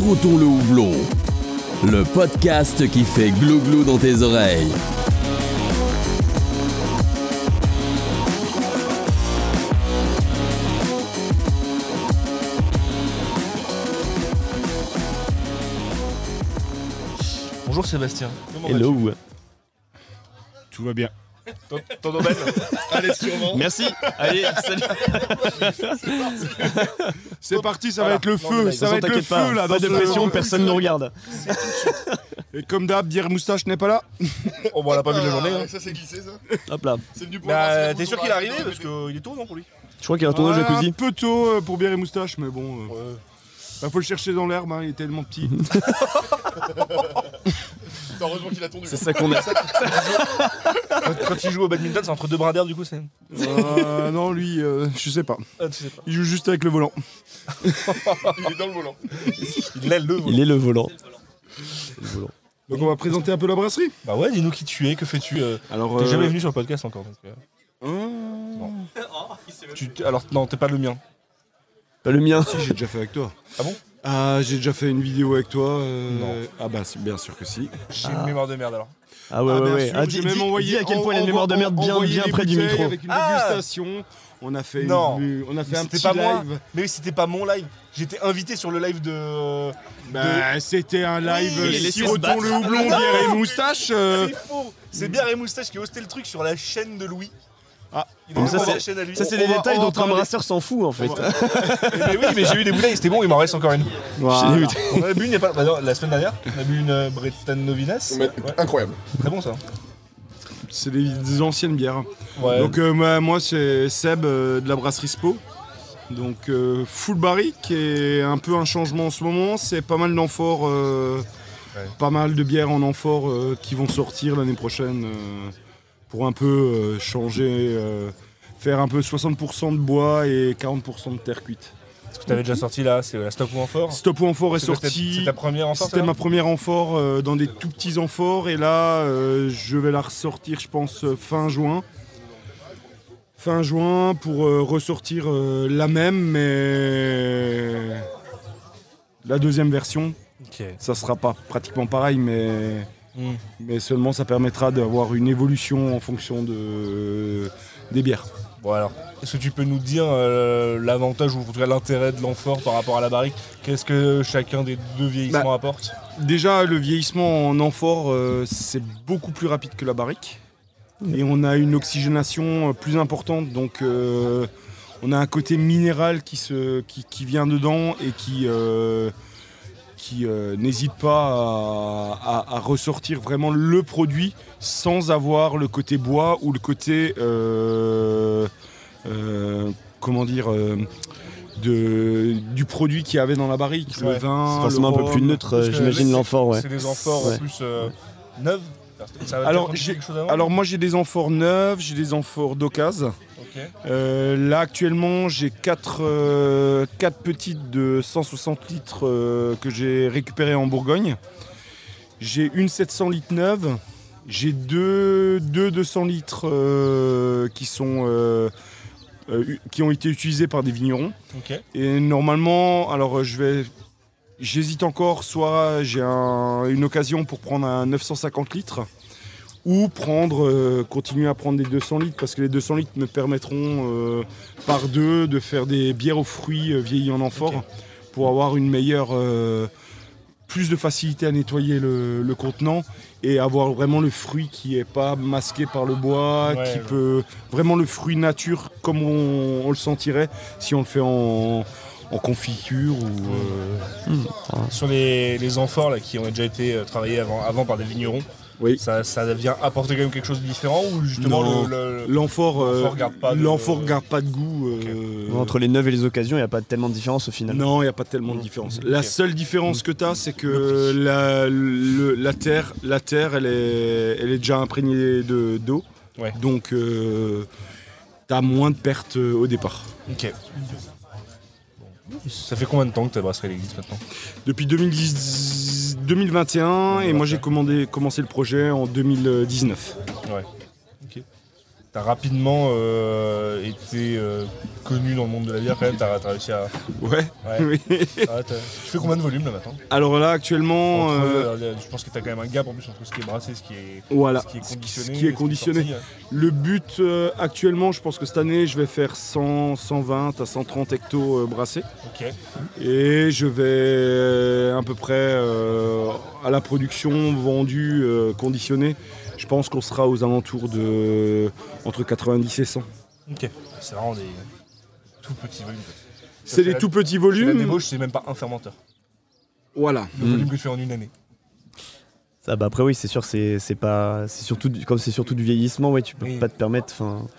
Sirotons le houblon, le podcast qui fait glou-glou dans tes oreilles. Bonjour Sébastien. Hello. Tout va bien. Ton domaine. Allez, sûrement. Merci. Allez, salut. C'est parti, ça Voilà. va être le Non, feu. mais Ça va être le feu là. Pas de dans ce- pression, personne nous regarde. Et comme d'hab, Bière Moustache n'est pas là. Oh, bon, on l'a pas vu de la journée. Hein. Ça c'est glissé ça. Hop là. C'est venu pour Bah, t'es sûr qu'il est arrivé parce qu'il est tôt, non, pour lui? Je crois qu'il retourne au jacuzzi. Un peu tôt pour Bière et Moustache, mais bon. Bah, faut le chercher dans l'herbe, hein, il est tellement petit. Heureusement qu'il a tondu. C'est ça qu'on a. Quand il joue au badminton, c'est entre deux brins d'herbe, du coup, c'est. Non, lui, je sais pas. Ah, tu sais pas. Il joue juste avec le volant. Il est dans le volant. Il est le volant. Il est le volant. Donc on va présenter un peu la brasserie. Bah ouais, dis-nous qui tu es, que fais-tu. Alors, T'es jamais venu sur le podcast encore. Donc, alors, non, t'es pas le mien. Pas le mien. Si, j'ai déjà fait avec toi. Ah bon? Ah, j'ai déjà fait une vidéo avec toi. Non. Ah bah bien sûr que si. J'ai une mémoire de merde alors. Ah ouais, Ah, ouais, bien ouais. sûr, Ah, j'ai dis, même envoyé à quel point il a une mémoire de merde bien envoyé les près du bouteilles micro. avec une Ah dégustation. On a fait Non. on a fait un C'était petit pas moi. live. Mais oui, c'était pas mon live. J'étais invité sur le live de. Bah, c'était un live Oui, il est laissé se Sirotons battre. le houblon, Bière et Moustache. C'est faux. C'est Bière et Moustache qui a hosté le truc sur la chaîne de Louis. Ah. Il Donc a ça, vraiment c'est- la chaîne à lui. Ça, c'est On des va- détails on va dont un parler- brasseur s'en fout en fait. Mais oui, mais j'ai eu des bouteilles, c'était bon, il m'en reste encore une. Voilà. On en a bu une il y a pas. Bah non, la semaine dernière, on a bu une Breton Novinas. Mais Ouais, incroyable. très bon ça. C'est des anciennes bières. Ouais. Donc moi c'est Seb de la brasserie Spo. Donc full barrique et un peu un changement en ce moment. C'est pas mal d'amphores, pas mal de bières en amphore qui vont sortir l'année prochaine pour un peu changer, faire un peu 60% de bois et 40% de terre cuite. Ce que t'avais déjà sorti là, c'est la Stop ou Amphore. Stop ou amphore est C'est quoi, sorti. C'est ta première amphore? C'était ma première amphore dans des tout petits amphores et là je vais la ressortir je pense fin juin. Fin juin pour ressortir la même mais la deuxième version. Ok. Ça sera pas pratiquement pareil Hmm. mais seulement ça permettra d'avoir une évolution en fonction des bières. Bon alors, est-ce que tu peux nous dire l'avantage ou en tout cas l'intérêt de l'amphore par rapport à la barrique? Qu'est-ce que chacun des deux vieillissements apporte? Déjà, le vieillissement en amphore, c'est beaucoup plus rapide que la barrique. Et on a une oxygénation plus importante. Donc, on a un côté minéral qui vient dedans et qui n'hésite pas à ressortir vraiment le produit sans avoir le côté bois ou le côté... comment dire du produit qu'il y avait dans la barrique, Ouais. le vin, C'est forcément le un peu plus rhum. neutre, Parce que j'imagine, c'est- l'amphore, ouais. C'est des amphores en Ouais. plus neuves. Ça va Alors, te dire quelque chose avant? Alors moi j'ai des amphores neuves, j'ai des amphores d'occasion. Ok. Là actuellement j'ai 4 petites de 160 litres que j'ai récupérées en Bourgogne. J'ai une 700 litres neuve, j'ai deux 200 litres qui ont été utilisés par des vignerons. Ok. Et normalement, alors j'hésite encore, soit j'ai une occasion pour prendre un 950 litres ou continuer à prendre des 200 litres parce que les 200 litres me permettront par deux de faire des bières aux fruits vieillis en amphore pour avoir une meilleure, plus de facilité à nettoyer le contenant et avoir vraiment le fruit qui n'est pas masqué par le bois, Ouais, qui ouais. peut vraiment le fruit nature comme on le sentirait si on le fait en confiture ou Sur les amphores là, qui ont déjà été travaillés avant par des vignerons, oui. ça vient apporter quand même quelque chose de différent ou justement Non. L'amphore l'amphore garde pas de goût. Entre les neuves et les occasions, il n'y a pas tellement de différence au final. Non, il n'y a pas tellement de différence. Ok. La seule différence que tu as, c'est que la terre, elle est déjà imprégnée d'eau. Ouais. Donc, tu as moins de pertes au départ. Ok. Ça fait combien de temps que ta brasserie existe maintenant? Depuis 2021, et moi j'ai commencé le projet en 2019. Ouais. Ok. T'as rapidement été connu dans le monde de la bière quand même, t'as réussi à... Ouais. Ouais. Oui. Tu fais combien de volume là maintenant? Alors là, actuellement, Je pense que t'as quand même un gap en plus entre ce qui est brassé et ce qui est, voilà, ce qui est conditionné. ce qui est conditionné. sorti. Le but actuellement, je pense que cette année, je vais faire 100, 120 à 130 hectos brassés. Ok. Et je vais à peu près à la production vendue, conditionnée. Je pense qu'on sera aux alentours de entre 90 et 100. Ok. C'est vraiment des tout petits volumes. C'est des tout petits La volumes. débauche, c'est même pas un fermenteur. Voilà. Le volume que tu fais en une année. Ça, bah après oui, c'est sûr, c'est surtout comme c'est surtout du vieillissement, ouais, tu peux Oui. pas te permettre.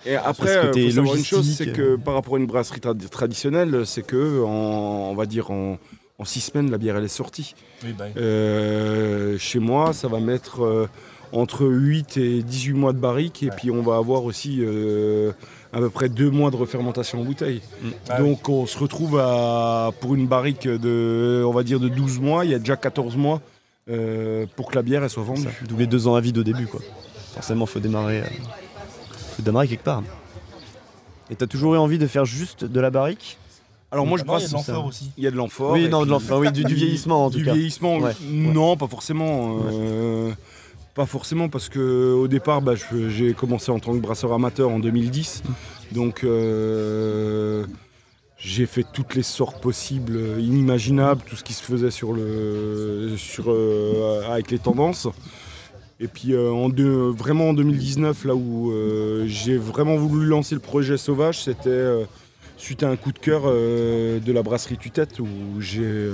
Et Parce après, que il t'es faut savoir une chose, logistique, c'est que par rapport à une brasserie traditionnelle, c'est que on va dire en 6 semaines, la bière elle est sortie. Oui, bah, Chez moi, ça va mettre entre 8 et 18 mois de barrique, et Ouais. puis on va avoir aussi à peu près 2 mois de refermentation en bouteille. Ah Donc on se retrouve pour une barrique de, on va dire, de 12 mois, il y a déjà 14 mois pour que la bière elle soit vendue. D'où les 2 ans à vide au début, quoi. Forcément, faut démarrer quelque part. Et t'as toujours eu envie de faire juste de la barrique? Alors moi je maintenant, il y a brasse, de l'amphore aussi. il y a de l'amphore. Oui, et non, de puis- l'enfant, oui, du vieillissement en tout Du cas. vieillissement, Ouais. non, pas forcément. Pas forcément parce que au départ, j'ai commencé en tant que brasseur amateur en 2010. Donc j'ai fait toutes les sortes possibles, inimaginables, tout ce qui se faisait avec les tendances. Et puis vraiment en 2019, là où j'ai vraiment voulu lancer le projet Sauvage, c'était suite à un coup de cœur de la brasserie Tutette où j'ai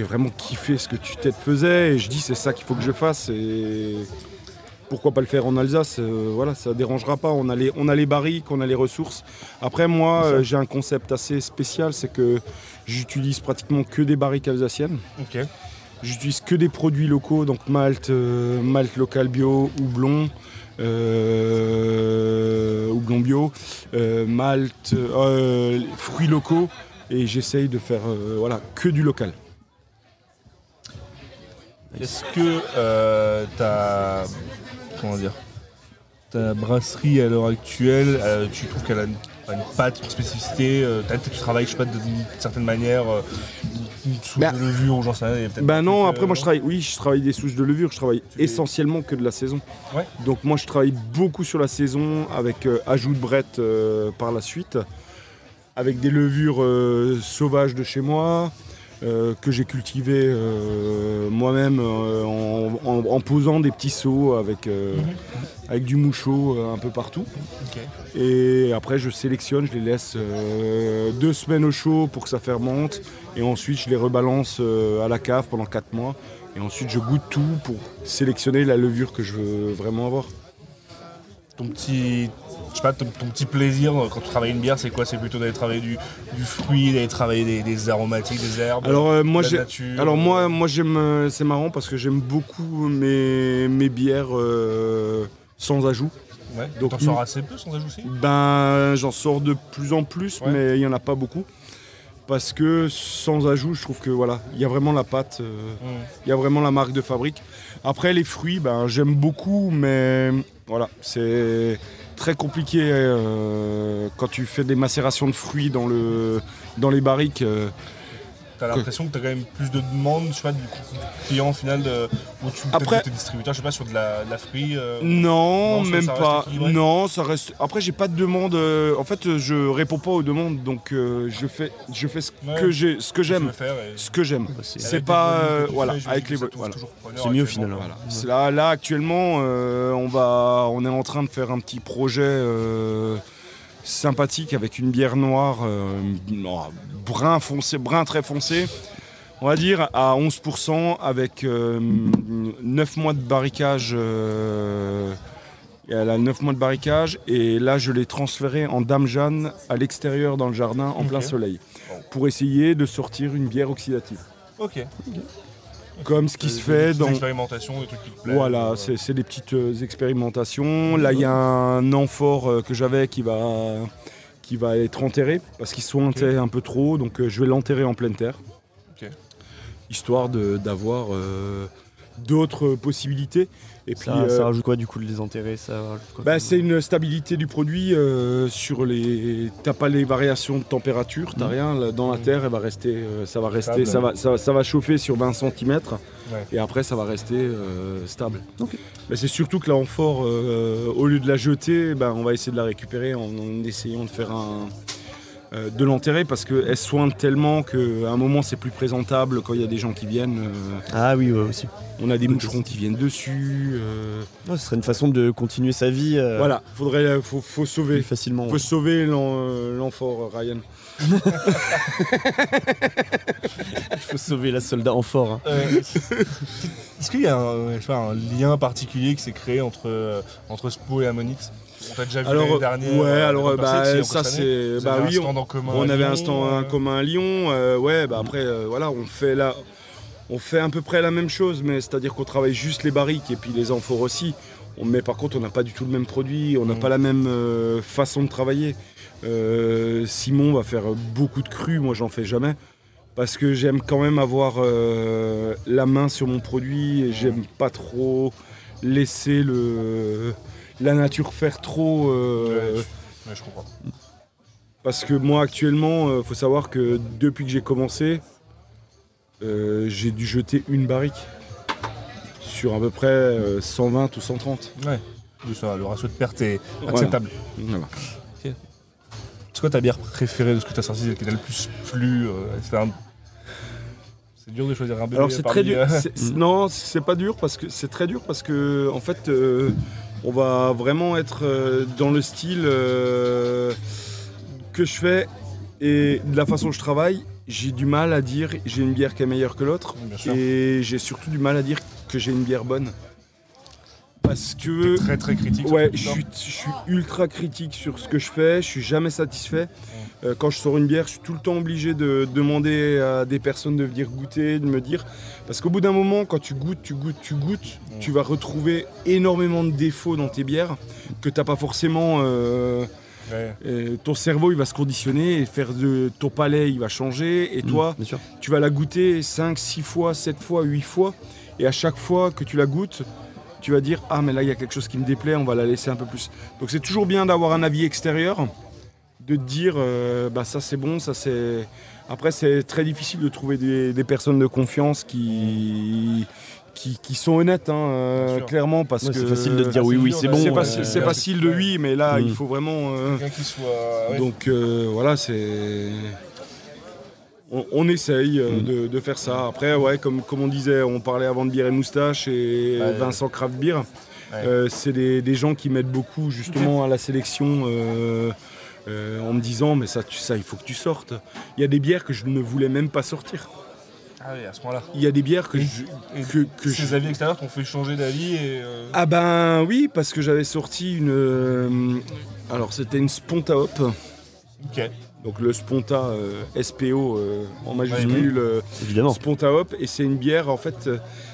vraiment kiffé ce que Tutette faisait et je dis c'est ça qu'il faut que je fasse et pourquoi pas le faire en Alsace, voilà, ça dérangera pas, on a les barriques, on a les ressources. Après moi j'ai un concept assez spécial, c'est que j'utilise pratiquement que des barriques alsaciennes. Ok. J'utilise que des produits locaux, donc malt local bio, houblon bio, malt, fruits locaux, et j'essaye de faire que du local. Est-ce que ta brasserie à l'heure actuelle, tu trouves qu'elle a une patte, une spécificité, peut-être que tu travailles, je sais pas, d'une certaine manière, une souche de levure ou j'en sais rien. il y a peut-être Ben un non, truc, après moi je travaille des souches de levure, je travaille fais- essentiellement que de la saison. Ouais. Donc moi je travaille beaucoup sur la saison avec ajout de brette par la suite, avec des levures sauvages de chez moi, que j'ai cultivées moi-même en posant des petits seaux avec du mouchot un peu partout. Ok. Et après je sélectionne, je les laisse 2 semaines au chaud pour que ça fermente. Et ensuite je les rebalance à la cave pendant 4 mois. Et ensuite je goûte tout pour sélectionner la levure que je veux vraiment avoir. Ton petit plaisir quand tu travailles une bière, c'est quoi? C'est plutôt d'aller travailler du fruit, d'aller travailler des aromatiques, des herbes, Alors de la nature. Alors moi j'aime, c'est marrant parce que j'aime beaucoup mes bières sans ajout. Ouais. donc, T'en sors assez peu sans ajout aussi? Ben j'en sors de plus en plus, Ouais. mais il n'y en a pas beaucoup. Parce que sans ajout, je trouve que voilà, il y a vraiment la pâte, il y a vraiment la marque de fabrique. Après les fruits, ben j'aime beaucoup, mais voilà, c'est très compliqué quand tu fais des macérations de fruits dans les barriques. T'as l'impression que t'as quand même plus de demandes, je sais pas, du client final ou tu Après- tes distributeurs, je sais pas, sur de la fruit. Non, non, même ça reste pas. équilibré. Non, ça reste. Après, j'ai pas de demande. En fait, je réponds pas aux demandes, donc je fais ce Ouais. que j'aime. Tu veux faire et- Ce que j'aime. c'est- C'est avec pas les volumes que tu voilà, fais, je avec me dis les que ça vo- touche voilà. toujours preneur C'est mieux, actuellement. finalement. Voilà. C'est là actuellement, on est en train de faire un petit projet sympathique avec une bière noire, brun foncé, brun très foncé. On va dire à 11% avec 9 mois de barricage. Elle a 9 mois de barricage et là je l'ai transférée en Dame Jeanne à l'extérieur dans le jardin en plein Ok. soleil pour essayer de sortir une bière oxydative. Ok. Comme ce qui se Des fait petites dans... expérimentations, des trucs qui te plaisent. Voilà, c'est des petites expérimentations. Là il y a un amphore que j'avais qui va être enterré parce qu'il sointait un peu trop, donc je vais l'enterrer en pleine terre. Ok. Histoire d'avoir d'autres possibilités. Et puis, Ça rajoute quoi du coup de les enterrer c'est une stabilité du produit sur les. T'as pas les variations de température, t'as rien. Dans la terre, elle va rester, ça va chauffer sur 20 cm et après ça va rester stable. Ok. Mais c'est surtout que l'amphore, au lieu de la jeter, on va essayer de la récupérer en essayant de faire de l'enterrer parce qu'elle soigne tellement qu'à un moment c'est plus présentable quand il y a des gens qui viennent. Ah oui, aussi. On a des moucherons qui viennent dessus. Ce serait une façon de continuer sa vie. Voilà, faut sauver. Plus facilement. Faut sauver l'amphore, Ryan. Il faut sauver la soldat amphore. Hein. Est-ce qu'il y a un lien particulier qui s'est créé entre SPO et Ammonite? On t'a déjà vu l'année dernière. Ouais, alors ça c'est. Oui, un stand en commun. On avait un stand en commun à Lyon. Après, voilà, on fait à peu près la même chose, mais c'est-à-dire qu'on travaille juste les barriques et puis les amphores aussi. Mais par contre, on n'a pas du tout le même produit, on n'a pas la même façon de travailler. Simon va faire beaucoup de crus, moi j'en fais jamais. Parce que j'aime quand même avoir la main sur mon produit et j'aime pas trop laisser la nature faire trop. Je comprends. Parce que moi actuellement, faut savoir que depuis que j'ai commencé, j'ai dû jeter une barrique sur à peu près 120 ou 130. Ouais, le ratio de perte est acceptable. Voilà. Okay. C'est quoi ta bière préférée de ce que tu as sorti, qui t'a le plus plu? C'est dur de choisir un bébé. Alors c'est très dur. Non, c'est pas dur parce que c'est très dur parce que en fait on va vraiment être dans le style que je fais et de la façon dont je travaille. J'ai du mal à dire j'ai une bière qui est meilleure que l'autre et j'ai surtout du mal à dire que j'ai une bière bonne. Parce que t'es très très critique. Ouais, je suis ultra critique sur ce que je fais, je suis jamais satisfait. Quand je sors une bière, je suis tout le temps obligé de demander à des personnes de venir goûter, de me dire. Parce qu'au bout d'un moment, quand tu goûtes, tu vas retrouver énormément de défauts dans tes bières que t'as pas forcément. Ton cerveau il va se conditionner et faire ton palais il va changer et toi tu vas la goûter 5, 6 fois, 7 fois, 8 fois et à chaque fois que tu la goûtes tu vas dire ah mais là il y a quelque chose qui me déplaît, on va la laisser un peu plus. Donc c'est toujours bien d'avoir un avis extérieur, de te dire ça c'est bon, ça c'est... Après c'est très difficile de trouver des personnes de confiance qui sont honnêtes, clairement, parce que... C'est facile de dire oui, c'est bon. C'est facile de oui, mais là, il faut vraiment... Quelqu'un qui soit... Donc, voilà, c'est... On essaye de faire ça. Après, comme on disait, on parlait avant de Bière et Moustache et Vincent Craft Beer. C'est des gens qui m'aident beaucoup, justement, à la sélection... en me disant, mais ça, il faut que tu sortes. Il y a des bières que je ne voulais même pas sortir. Ah oui, à ce moment-là. Il y a des bières que ces avis extérieurs t'ont fait changer d'avis et Ah ben oui, parce que j'avais sorti une... alors c'était une Sponta Hop. Ok. Donc le Sponta SPO en majuscule, évidemment. Sponta Hop. Et c'est une bière, en fait,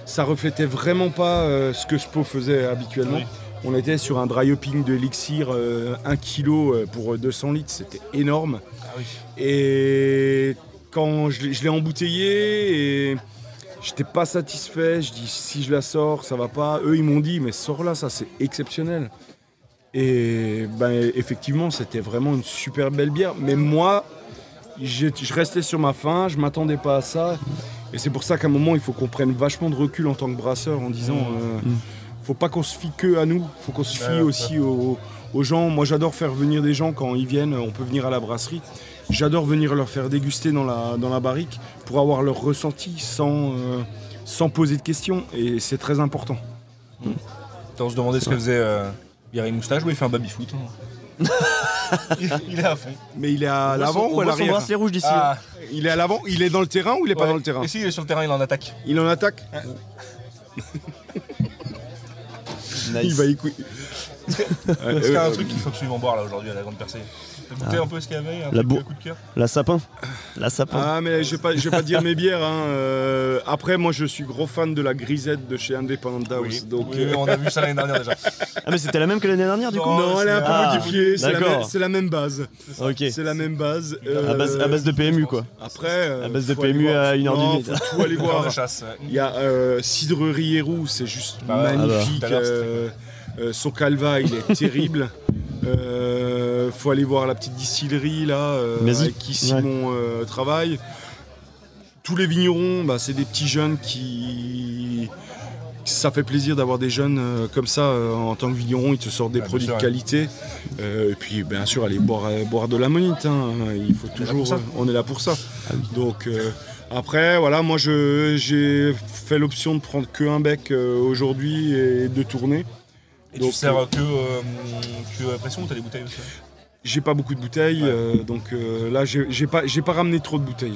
ça reflétait vraiment pas ce que SPO faisait habituellement. Oui. On était sur un dry hopping de Elixir 1 kg pour 200 litres, c'était énorme. Ah oui. Et... quand je l'ai embouteillé et j'étais pas satisfait, je dis si je la sors ça va pas. Eux ils m'ont dit mais sors-la, ça c'est exceptionnel. Et effectivement c'était vraiment une super belle bière. Mais moi je restais sur ma faim, je m'attendais pas à ça. Et c'est pour ça qu'à un moment il faut qu'on prenne vachement de recul en tant que brasseur en disant faut pas qu'on se fie que à nous, faut qu'on se fie aussi aux gens. Moi j'adore faire venir des gens quand ils viennent, on peut venir à la brasserie. J'adore venir leur faire déguster dans la barrique pour avoir leur ressenti sans poser de questions et c'est très important. On se demandait ce que faisait Bière et Moustache, il fait un baby-foot. Il est à fond. Mais il est à l'avant ou à l'arrière? On voit son bracelet rouge d'ici. Il est à l'avant, il est dans le terrain ou il est pas dans le terrain? Et si, il est sur le terrain, il en attaque. Il en attaque. Nice. Il va écouter. Est-ce qu'il y a un truc qu'il faut absolument boire là aujourd'hui à la Grande Percée? T'as goûté un peu ce qu'il y avait, coup de cœur? La sapin. La sapin. Ah mais je vais pas dire mes bières. Après moi je suis gros fan de la grisette de chez Independent House. Oui. Donc, Oui, on a vu ça l'année dernière déjà. Ah mais c'était la même que l'année dernière du coup. Non, elle est un peu modifiée. d'accord. C'est la même base. Ok. C'est la même base. À base de PMU quoi. Après. À base de faut aller PMU voir. à 1h du Non, midi. faut tout aller Voir voir. de chasse. Il y a Cidrerie Héroux, c'est juste Bah, magnifique. tout à l'heure, Son calva, il est terrible. Faut aller voir la petite distillerie là, avec qui Simon travaille. Tous les vignerons, bah, c'est des petits jeunes qui. Ça fait plaisir d'avoir des jeunes comme ça en tant que vigneron, ils te sortent des produits de qualité. Et puis bien sûr aller boire de l'ammonite, hein. Il faut toujours. On est là pour ça. Donc après voilà, moi j'ai fait l'option de prendre que un bec aujourd'hui et de tourner. Et donc, tu sers que à pression ou t'as des bouteilles aussi? J'ai pas beaucoup de bouteilles, donc là j'ai pas ramené trop de bouteilles.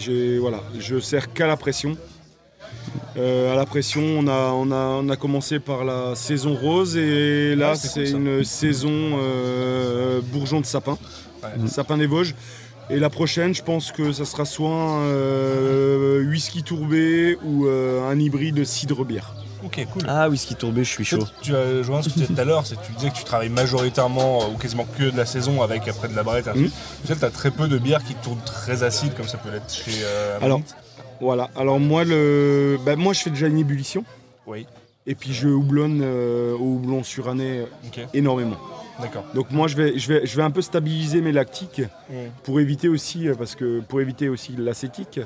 Je sers qu'à la pression. À la pression, on a commencé par la saison rose et là c'est cool, une saison bourgeon de sapin, sapin des Vosges. Et la prochaine, je pense que ça sera soit un whisky tourbé ou un hybride cidre-bière. Ok, cool. Ah, whisky tourbé, je suis chaud. Tu as joué ce que tu disais tout à l'heure, c'est que tu disais que tu travailles majoritairement ou quasiment que de la saison avec après de la barrette. Tu sais, tu as très peu de bières qui tournent très acides comme ça peut l'être chez Ammonite. Voilà, alors moi je fais déjà une ébullition. Oui. Et puis je houblonne au houblon suranné énormément. D'accord. Donc moi je vais un peu stabiliser mes lactiques pour éviter aussi l'acétique.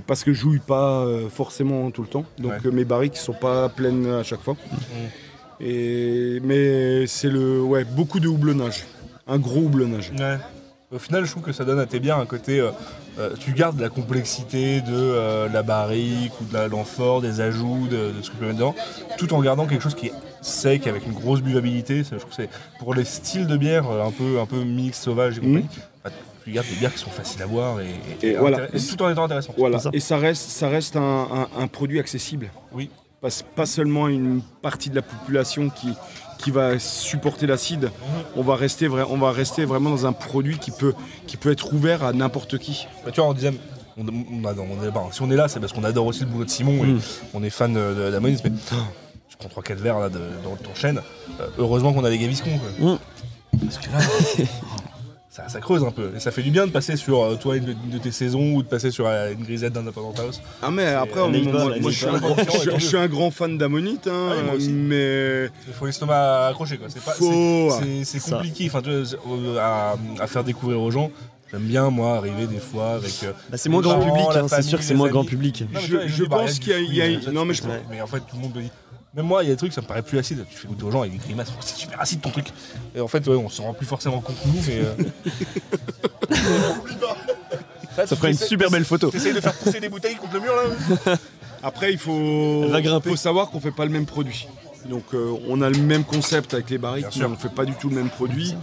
Parce que je jouille pas forcément tout le temps. Donc mes barriques sont pas pleines à chaque fois. Mais c'est beaucoup de houblonnage. Un gros houblonnage. Ouais. Au final, je trouve que ça donne à tes bières un côté. Tu gardes la complexité de la barrique ou de l'amphore, des ajouts, de ce que tu peux mettre dedans, tout en gardant quelque chose qui est sec avec une grosse buvabilité. Je trouve que c'est pour les styles de bière un peu mix, sauvage et compagnie. Tu gardes des bières qui sont faciles à boire et tout en étant intéressantes. Voilà. Et ça reste un produit accessible. Oui. Pas seulement une partie de la population qui va supporter l'acide. On va rester vraiment dans un produit qui peut être ouvert à n'importe qui. Bah, tu vois, on disait, si on est là, c'est parce qu'on adore aussi le boulot de Simon et on est fan d'Ammonite, mais je prends 3-4 verres là dans ton chaîne. Heureusement qu'on a des gaviscons. Parce que là, ça creuse un peu. Et ça fait du bien de passer sur toi une de tes saisons ou de passer sur une grisette d'Independent House. Ah mais après, moi je suis un grand fan d'Ammonite, hein, mais... Il faut l'estomac accroché quoi. C'est compliqué à faire découvrir aux gens. J'aime bien moi arriver des fois avec... c'est moins grand public, c'est sûr que c'est moins grand public. Je pense qu'il y a... Non mais en fait tout le monde me dit... Même moi, il y a des trucs, ça me paraît plus acide. Tu fais goûter aux gens avec des grimaces, c'est super acide ton truc. Et en fait, on se rend plus forcément compte que nous, mais. Ça ferait une super belle photo. T'essayes de faire pousser des bouteilles contre le mur là. Après, il faut savoir qu'on fait pas le même produit. Donc, on a le même concept avec les barriques, mais on fait pas du tout le même produit.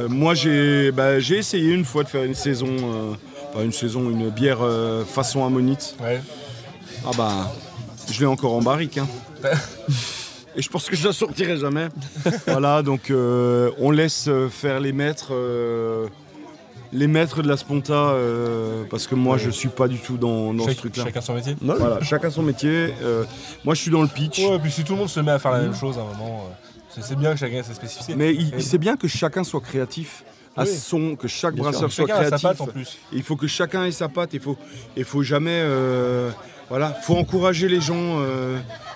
Moi, j'ai essayé une fois de faire une bière façon Ammonite. Ouais. Ah bah. Je l'ai encore en barrique, hein. Et je pense que je la sortirai jamais. Voilà, donc on laisse faire les maîtres de la sponta, parce que moi je suis pas du tout dans ce truc-là. Chacun son métier. Voilà, chacun son métier. Moi je suis dans le pitch. Ouais, et puis si tout le monde se met à faire la même chose à un moment, c'est bien que chacun ait sa spécificité. Mais c'est bien que chacun soit créatif. Que chaque brasseur soit créatif. A sa patte en plus. Il faut que chacun ait sa patte. Il faut jamais. Faut encourager les gens.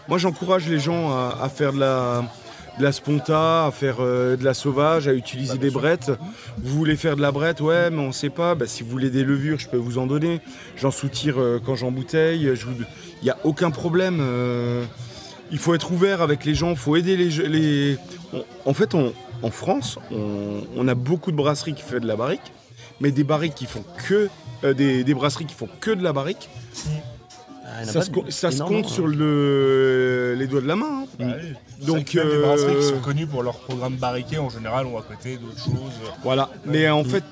Moi, j'encourage les gens à faire de la sponta, à faire de la sauvage, à utiliser des brettes. Vous voulez faire de la brette, ouais, mais on ne sait pas. Si vous voulez des levures, je peux vous en donner. J'en soutire quand j'embouteille. Il n'y a aucun problème. Il faut être ouvert avec les gens. Il faut aider les... En fait, en France, on a beaucoup de brasseries qui font de la barrique, mais des barriques qui font que... des brasseries qui font que de la barrique. Ça se compte sur les doigts de la main. Hein. Donc, des brasseries qui sont connues pour leur programme barriqué, en général, ont à côté d'autres choses. Voilà, mais en fait,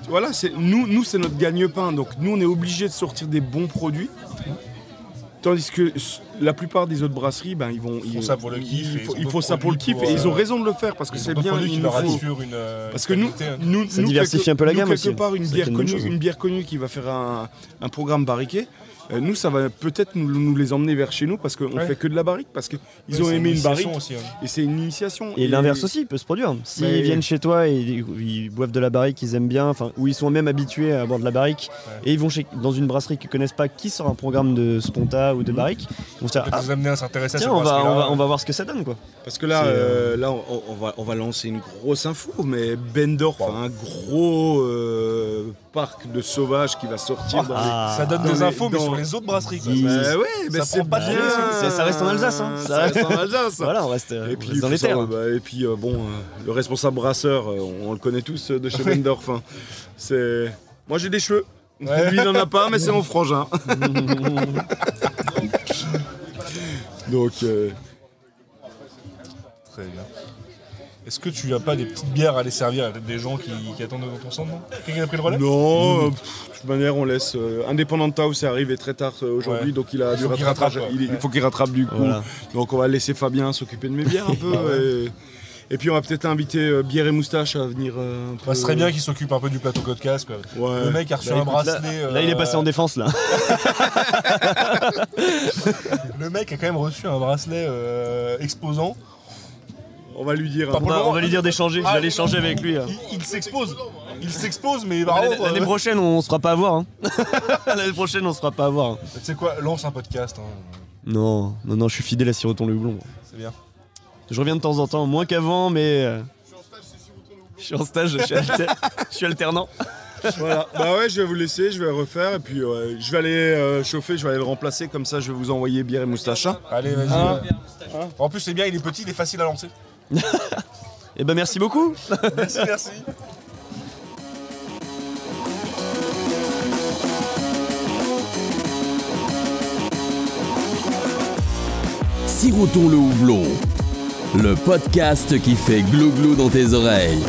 nous c'est notre gagne-pain. Donc nous, on est obligé de sortir des bons produits Tandis que la plupart des autres brasseries, ben, ils font ça pour le kiff. Il faut ça pour le kiff et ils ont raison de le faire parce que c'est bien. Il leur assure une. Parce que nous, ça diversifie un peu la gamme aussi. Quelque part, une bière connue qui va faire un programme barriqué. Nous, ça va peut-être nous les emmener vers chez nous parce qu'on fait que de la barrique, parce qu'ils ont aimé une barrique aussi, et c'est une initiation. Et l'inverse aussi peut se produire. S'ils viennent chez toi et ils boivent de la barrique, ils aiment bien, ou ils sont même habitués à boire de la barrique, et ils vont dans une brasserie qu'ils connaissent pas, qui sort un programme de Sponta ou de barrique, ils vont se dire, les amener à s'intéresser à tiens, on va voir ce que ça donne, quoi. Parce que là, on va lancer une grosse info, mais Bendorf a un gros parc de sauvages qui va sortir. Ça donne des infos, mais sur les autres brasseries. C'est pas bien. Ça reste en Alsace. Hein. Ça reste en Alsace. Voilà, on reste dans les terres. Et puis, le responsable brasseur, on le connaît tous de chez Bendorf. Hein. Moi, j'ai des cheveux. Lui, il n'en a pas, mais c'est mon frangin. Donc... Très bien. Est-ce que tu n'as pas des petites bières à les servir à des gens qui attendent dans ton centre? Quelqu'un a pris le relais? Non, de toute manière, on laisse. Indépendant où c'est arrivé très tard aujourd'hui, donc il a du rattrapage. Il faut qu'il rattrape du coup. Voilà. Donc on va laisser Fabien s'occuper de mes bières un peu. Et puis on va peut-être inviter Bière et Moustache à venir un peu. Ce serait bien qu'il s'occupe un peu du plateau Codecast. Ouais. Le mec a reçu un bracelet. Là, il est passé en défense là. Le mec a quand même reçu un bracelet exposant. On va lui dire. On va lui dire d'échanger. Je vais aller échanger avec lui. Il s'expose. Mais l'année prochaine, on se fera pas avoir. Hein. L'année prochaine, on se fera pas avoir. Hein. Tu sais quoi, lance un podcast. Hein. Non, je suis fidèle à Siroton le Houblon. C'est bien. Je reviens de temps en temps, moins qu'avant, mais. Je suis en stage, je suis alternant. Voilà, je vais vous laisser, je vais refaire et puis je vais aller chauffer, je vais aller le remplacer, comme ça je vais vous envoyer Bière et Moustache. Allez, vas-y. En plus, c'est bien, il est petit, il est facile à lancer. Eh ben merci beaucoup. Merci. Siroton le Houblon, le podcast qui fait glou-glou dans tes oreilles.